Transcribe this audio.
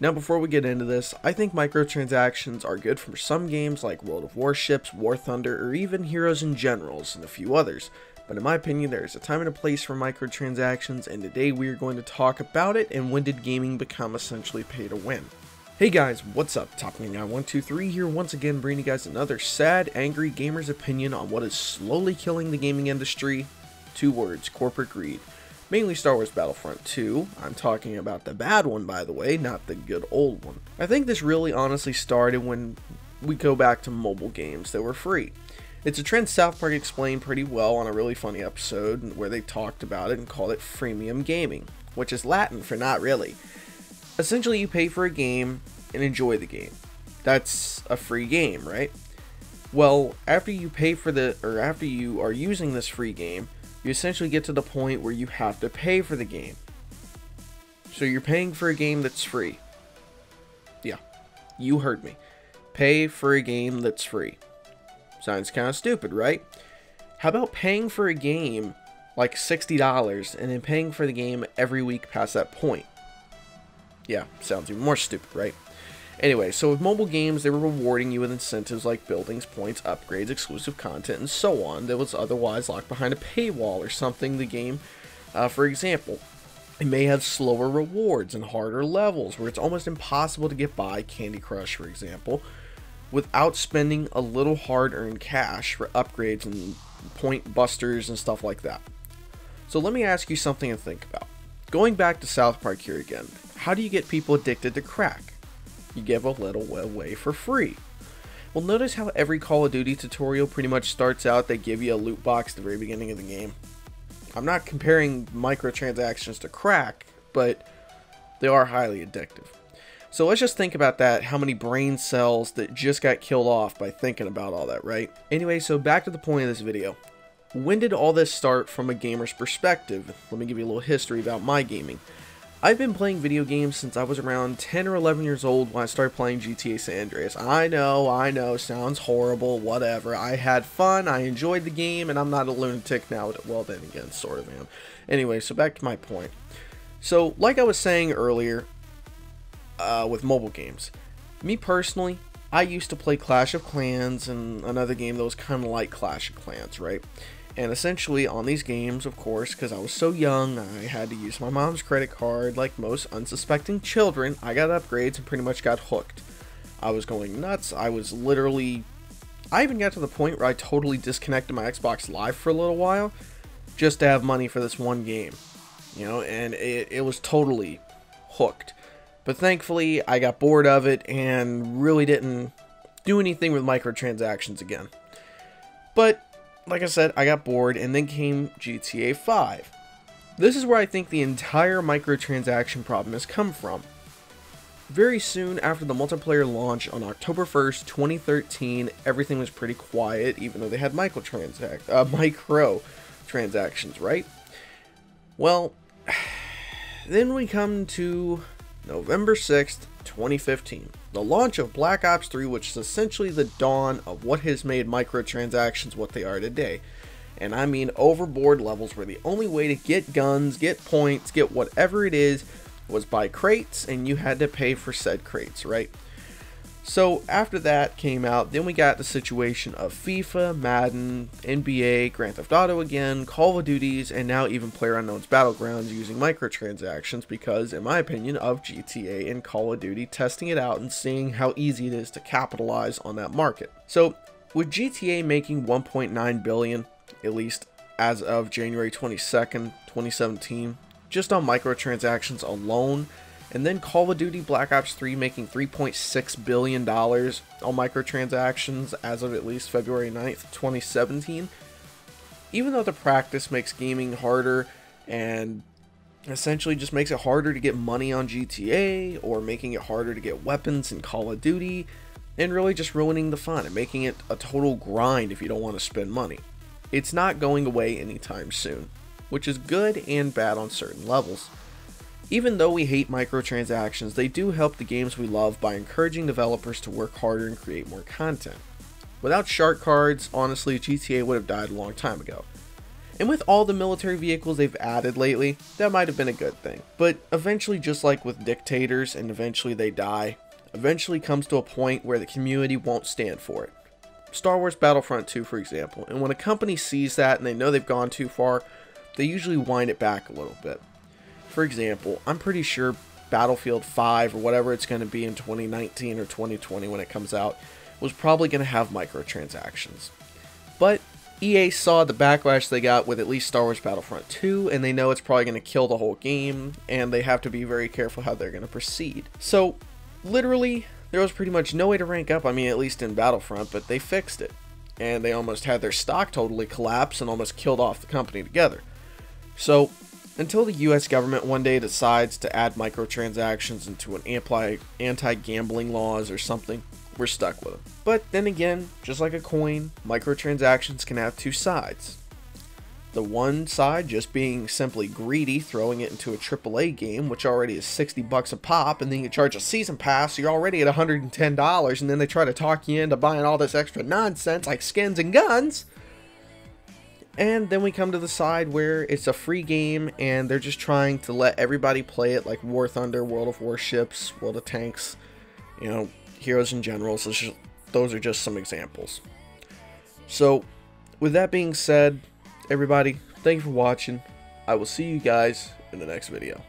Now before we get into this, I think microtransactions are good for some games like World of Warships, War Thunder, or even Heroes and Generals, and a few others. But in my opinion, there is a time and a place for microtransactions, and today we are going to talk about it and when did gaming become essentially pay to win. Hey guys, what's up? TopGamingGuy123 here once again, bringing you guys another sad, angry gamer's opinion on what is slowly killing the gaming industry. 2 words, corporate greed. Mainly Star Wars Battlefront 2. I'm talking about the bad one, by the way, not the good old one. I think this really honestly started when we go back to mobile games that were free. It's a trend South Park explained pretty well on a really funny episode where they talked about it and called it Freemium Gaming, which is Latin for not really. Essentially, you pay for a game and enjoy the game. That's a free game, right? Well, after you pay for after you are using this free game, you essentially get to the point where you have to pay for the game. So you're paying for a game that's free. Yeah, you heard me. Pay for a game that's free. Sounds kind of stupid, right? How about paying for a game like $60 and then paying for the game every week past that point? Yeah, sounds even more stupid, right? Anyway, so with mobile games, they were rewarding you with incentives like buildings, points, upgrades, exclusive content, and so on that was otherwise locked behind a paywall or something. The game, for example, it may have slower rewards and harder levels where it's almost impossible to get by, Candy Crush for example, without spending a little hard-earned cash for upgrades and point busters and stuff like that. So let me ask you something to think about. Going back to South Park here again, how do you get people addicted to crack? You give a little away for free. Well, notice how every Call of Duty tutorial pretty much starts out, they give you a loot box at the very beginning of the game. I'm not comparing microtransactions to crack, but they are highly addictive. So let's just think about that, how many brain cells that just got killed off by thinking about all that, right? Anyway, so back to the point of this video. When did all this start from a gamer's perspective? Let me give you a little history about my gaming. I've been playing video games since I was around 10 or 11 years old when I started playing GTA San Andreas. I know, sounds horrible, whatever. I had fun, I enjoyed the game, and I'm not a lunatic now. Well, then again, sort of am. Anyway, so back to my point. So, like I was saying earlier, with mobile games, me personally, I used to play Clash of Clans and another game that was kind of like Clash of Clans, right? And essentially on these games, of course, because I was so young, I had to use my mom's credit card. Like most unsuspecting children, I got upgrades and pretty much got hooked. I was going nuts. I even got to the point where I totally disconnected my Xbox Live for a little while just to have money for this one game. You know, and it was totally hooked. But thankfully, I got bored of it and really didn't do anything with microtransactions again. But like I said, I got bored, and then came GTA 5. This is where I think the entire microtransaction problem has come from. Very soon after the multiplayer launch on October 1st, 2013, everything was pretty quiet, even though they had microtransactions, right? Well, then we come to November 6th, 2015. The launch of Black Ops 3, which is essentially the dawn of what has made microtransactions what they are today. And I mean overboard levels where the only way to get guns, get points, get whatever it is, was buy crates, and you had to pay for said crates, right? So after that came out, then we got the situation of FIFA, Madden, NBA, Grand Theft Auto again, Call of Duties, and now even PlayerUnknown's Battlegrounds using microtransactions because, in my opinion, of GTA and Call of Duty testing it out and seeing how easy it is to capitalize on that market. So with GTA making $1.9 billion, at least as of January 22nd, 2017, just on microtransactions alone, and then Call of Duty Black Ops 3 making $3.6 billion on microtransactions as of at least February 9th, 2017. Even though the practice makes gaming harder and essentially just makes it harder to get money on GTA, or making it harder to get weapons in Call of Duty, and really just ruining the fun and making it a total grind if you don't want to spend money. It's not going away anytime soon, which is good and bad on certain levels. Even though we hate microtransactions, they do help the games we love by encouraging developers to work harder and create more content. Without shark cards, honestly, GTA would have died a long time ago. And with all the military vehicles they've added lately, that might have been a good thing. But eventually, just like with dictators and eventually they die, eventually comes to a point where the community won't stand for it. Star Wars Battlefront 2, for example, and when a company sees that and they know they've gone too far, they usually wind it back a little bit. For example, I'm pretty sure Battlefield 5 or whatever it's going to be in 2019 or 2020 when it comes out was probably going to have microtransactions. But EA saw the backlash they got with at least Star Wars Battlefront 2, and they know it's probably going to kill the whole game, and they have to be very careful how they're going to proceed. So, literally, there was pretty much no way to rank up, I mean, at least in Battlefront, but they fixed it. And they almost had their stock totally collapse and almost killed off the company together. So, until the US government one day decides to add microtransactions into an anti-gambling laws or something, we're stuck with them. But then again, just like a coin, microtransactions can have two sides. The one side just being simply greedy, throwing it into a AAA game, which already is $60 a pop, and then you charge a season pass, so you're already at $110, and then they try to talk you into buying all this extra nonsense like skins and guns. And then we come to the side where it's a free game, and they're just trying to let everybody play it like War Thunder, World of Warships, World of Tanks, you know, Heroes and Generals. Those are just some examples. So, with that being said, everybody, thank you for watching. I will see you guys in the next video.